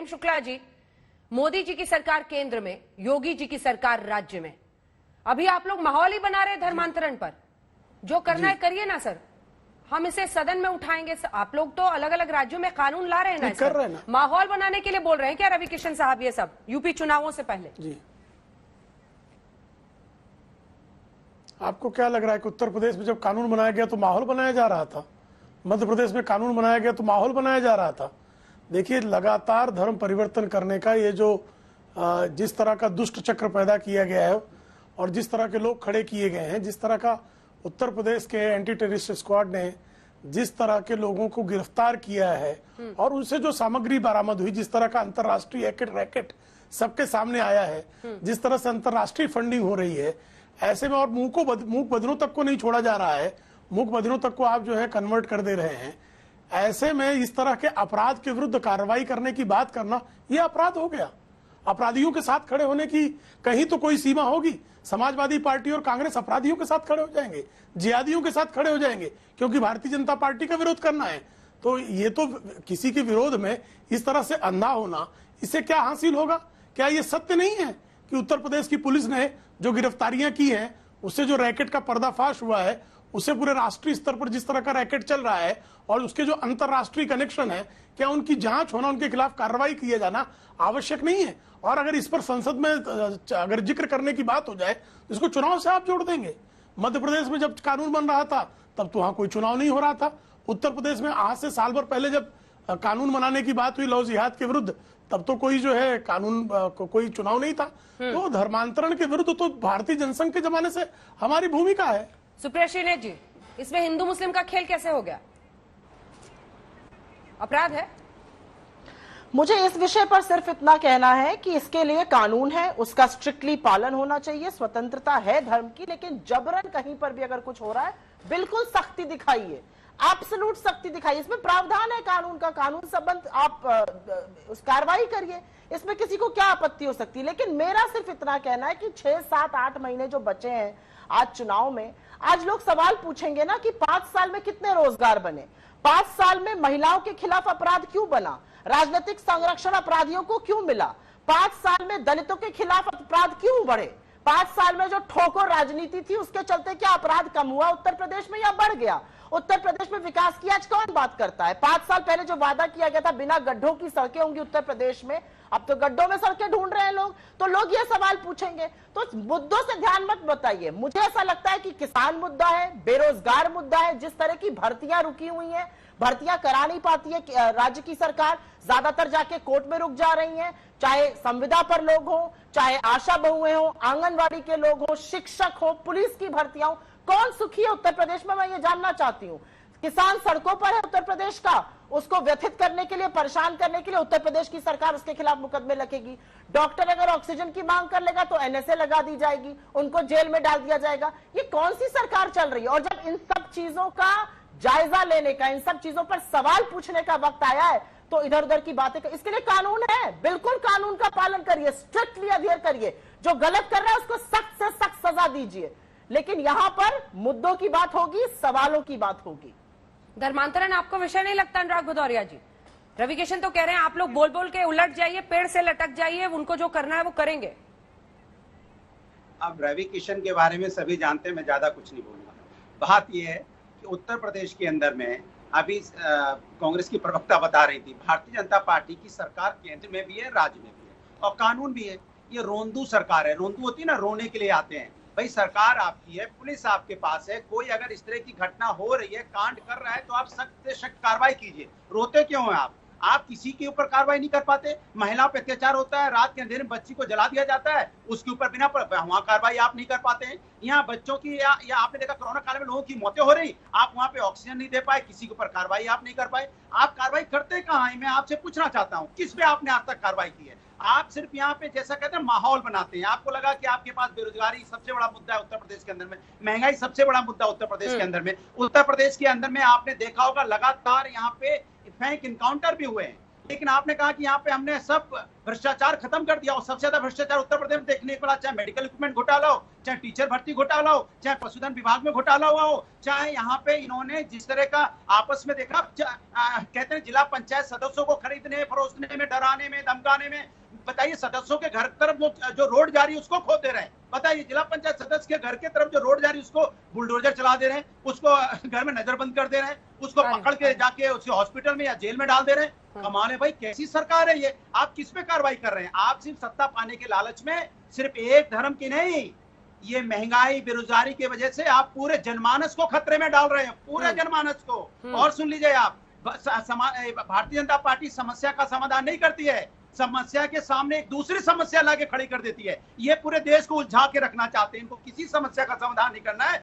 प्रेम शुक्ला जी, मोदी जी की सरकार केंद्र में, योगी जी की सरकार राज्य में, अभी आप लोग माहौल ही बना रहे धर्मांतरण पर। जो करना है करिए ना सर, हम इसे सदन में उठाएंगे। आप लोग तो अलग अलग राज्यों में कानून ला रहे हैं ना, कर रहे हैं ना। माहौल बनाने के लिए बोल रहे हैं क्या रवि किशन साहब ये सब यूपी चुनावों से पहले? जी, आपको क्या लग रहा है कि उत्तर प्रदेश में जब कानून बनाया गया तो माहौल बनाया जा रहा था? मध्य प्रदेश में कानून बनाया गया तो माहौल बनाया जा रहा था? देखिए, लगातार धर्म परिवर्तन करने का ये जो जिस तरह का दुष्ट चक्र पैदा किया गया है और जिस तरह के लोग खड़े किए गए हैं, जिस तरह का उत्तर प्रदेश के एंटी टेररिस्ट स्क्वाड ने जिस तरह के लोगों को गिरफ्तार किया है और उनसे जो सामग्री बरामद हुई, जिस तरह का अंतर्राष्ट्रीय रैकेट सबके सामने आया है, जिस तरह से अंतर्राष्ट्रीय फंडिंग हो रही है, ऐसे में और मूक बधिरों तक को नहीं छोड़ा जा रहा है, मूक बधिरों तक को आप जो है कन्वर्ट कर दे रहे हैं। ऐसे में इस तरह के अपराध के विरुद्ध कार्रवाई करने की बात करना यह अपराध हो गया। अपराधियों के साथ खड़े होने की कहीं तो कोई सीमा होगी। समाजवादी पार्टी और कांग्रेस अपराधियों के साथ खड़े हो जाएंगे, जिहादियों के साथ खड़े हो जाएंगे, क्योंकि भारतीय जनता पार्टी का विरोध करना है। तो ये तो किसी के विरोध में इस तरह से अंधा होना, इससे क्या हासिल होगा? क्या ये सत्य नहीं है कि उत्तर प्रदेश की पुलिस ने जो गिरफ्तारियां की हैं, उससे जो रैकेट का पर्दाफाश हुआ है, उससे पूरे राष्ट्रीय स्तर पर जिस तरह का रैकेट चल रहा है और उसके जो अंतरराष्ट्रीय कनेक्शन है, क्या उनकी जांच होना, उनके खिलाफ कार्रवाई किया जाना आवश्यक नहीं है? और अगर इस पर संसद में अगर जिक्र करने की बात हो जाए तो इसको चुनाव से आप जोड़ देंगे। मध्य प्रदेश में जब कानून बन रहा था तब तो वहां कोई चुनाव नहीं हो रहा था। उत्तर प्रदेश में आज से साल भर पहले जब कानून बनाने की बात हुई लव जिहाद के विरुद्ध, तब तो कोई जो है कानून कोई चुनाव नहीं था। तो धर्मांतरण के विरुद्ध तो भारतीय जनसंघ के जमाने से हमारी भूमिका है। सुप्रिया श्रीनेत जी, इसमें हिंदू मुस्लिम का खेल कैसे हो गया? अपराध है? मुझे इस विषय पर सिर्फ इतना कहना है कि इसके लिए कानून है, उसका स्ट्रिक्टली पालन होना चाहिए। स्वतंत्रता है धर्म की, लेकिन जबरन कहीं पर भी अगर कुछ हो रहा है, बिल्कुल सख्ती दिखाइए, एब्सोल्यूट सख्ती दिखाइए। इसमें प्रावधान है कानून का, कानून संबंध आप उस कार्रवाई करिए, इसमें किसी को क्या आपत्ति हो सकती है। लेकिन मेरा सिर्फ इतना कहना है कि 6, 7, 8 महीने जो बचे हैं आज चुनाव में, आज लोग सवाल पूछेंगे ना कि 5 साल में कितने रोजगार बने, 5 साल में महिलाओं के खिलाफ अपराध क्यों बना, राजनीतिक संरक्षण अपराधियों को क्यों मिला, 5 साल में दलितों के खिलाफ अपराध क्यों बढ़े, 5 साल में जो ठोकर राजनीति थी उसके चलते क्या अपराध कम हुआ उत्तर प्रदेश में या बढ़ गया? उत्तर प्रदेश में विकास की आज कौन बात करता है? 5 साल पहले जो वादा किया गया था बिना गड्ढों की सड़कें होंगी उत्तर प्रदेश में, अब तो गड्ढों में सड़कें ढूंढ रहे हैं लोग। तो लोग ये सवाल पूछेंगे, तो मुद्दों से ध्यान मत बताइए। मुझे ऐसा लगता है कि किसान मुद्दा है, बेरोजगार मुद्दा है, जिस तरह की भर्तियां रुकी हुई हैं, भर्तियां करा नहीं पाती है राज्य की सरकार, ज्यादातर जाके कोर्ट में रुक जा रही हैं, चाहे संविदा पर लोग हो, चाहे आशा बहुएं हो, आंगनवाड़ी के लोग हो, शिक्षक हो, पुलिस की भर्तियां हो, कौन सुखी है उत्तर प्रदेश में? मैं ये जानना चाहती हूँ। किसान सड़कों पर है उत्तर प्रदेश का, उसको व्यथित करने के लिए, परेशान करने के लिए उत्तर प्रदेश की सरकार उसके खिलाफ मुकदमे लगेगी। डॉक्टर अगर ऑक्सीजन की मांग कर लेगा तो एनएसए लगा दी जाएगी, उनको जेल में डाल दिया जाएगा। ये कौन सी सरकार चल रही है? और जब इन सब चीजों का जायजा लेने का, इन सब चीजों पर सवाल पूछने का वक्त आया है तो इधर उधर की बातें इसके लिए कानून है, बिल्कुल कानून का पालन करिए, स्ट्रिक्टली अध्ययन करिए, जो गलत कर रहा है उसको सख्त से सख्त सजा दीजिए। लेकिन यहां पर मुद्दों की बात होगी, सवालों की बात होगी। धर्मांतरण आपको विषय नहीं लगता अनुराग भदौरिया जी? रवि किशन तो कह रहे हैं आप लोग बोल बोल के उलट जाइए, पेड़ से लटक जाइए, उनको जो करना है वो करेंगे। अब रवि किशन के बारे में सभी जानते हैं, मैं ज्यादा कुछ नहीं बोलूंगा। बात यह है कि उत्तर प्रदेश के अंदर में अभी कांग्रेस की प्रवक्ता बता रही थी, भारतीय जनता पार्टी की सरकार केंद्र में भी है, राज्य में भी है और कानून भी है। ये रोंदू सरकार है, रोंदू होती है ना, रोने के लिए आते हैं। भाई सरकार आपकी है, पुलिस आपके पास है, कोई अगर इस तरह की घटना हो रही है, कांड कर रहा है तो आप सख्त से सख्त कार्रवाई कीजिए। रोते क्यों हैं आप किसी के ऊपर कार्रवाई नहीं कर पाते? महिलाओं पर अत्याचार होता है, रात के अंधेरे में बच्ची को जला दिया जाता है, उसके ऊपर बिना वहां कार्रवाई आप नहीं कर पाते हैं। यहाँ बच्चों की या आपने देखा कोरोना काल में लोगों की मौतें हो रही, आप वहां पे ऑक्सीजन नहीं दे पाए, किसी के ऊपर कार्रवाई आप नहीं कर पाए। आप कार्रवाई करते कहाँ हैं? मैं आपसे पूछना चाहता हूँ, किस पे आपने आज तक कार्रवाई की है? आप सिर्फ यहाँ पे जैसा कहते हैं माहौल बनाते हैं। आपको लगा कि आपके पास बेरोजगारी सबसे बड़ा मुद्दा है उत्तर प्रदेश के अंदर में, महंगाई सबसे बड़ा मुद्दा उत्तर प्रदेश के अंदर में। उत्तर प्रदेश के अंदर में आपने देखा होगा लगातार यहाँ पे बैंक इनकाउंटर भी हुए हैं, लेकिन आपने कहा कि यहाँ पे हमने सब भ्रष्टाचार खत्म कर दिया, और सबसे ज्यादा भ्रष्टाचार उत्तर प्रदेश में देखने को मिला, चाहे मेडिकल इक्विपमेंट घोटाला हो, चाहे टीचर भर्ती घोटाला हो, चाहे पशुधन विभाग में घोटाला हुआ हो, चाहे यहाँ पे इन्होंने जिस तरह का आपस में देखा, कहते हैं जिला पंचायत सदस्यों को खरीदने फरोशने में, डराने में, धमकाने में, बताइए सदस्यों के घर तरफ जो रोड जा रही है उसको खोद दे रहे हैं। बताइए जिला पंचायत सदस्य के घर के तरफ जो रोड जा रही है उसको बुलडोजर चला दे रहे हैं, उसको घर में नजरबंद कर दे रहे हैं, उसको पकड़ के जाके उसके हॉस्पिटल में या जेल में डाल दे रहे हैं। कमाल है भाई, कैसी सरकार है ये? आप किस पे कार्रवाई कर रहे हैं? आप सिर्फ सत्ता पाने के लालच में सिर्फ एक धर्म की नहीं, ये महंगाई बेरोजगारी की वजह से आप पूरे जनमानस को खतरे में डाल रहे हैं, पूरे जनमानस को। और सुन लीजिए आप, भारतीय जनता पार्टी समस्या का समाधान नहीं करती है, समस्या के सामने एक दूसरी समस्या लाके खड़ी कर देती है। ये पूरे देश को उलझा के रखना चाहते हैं, इनको किसी समस्या का समाधान नहीं करना है,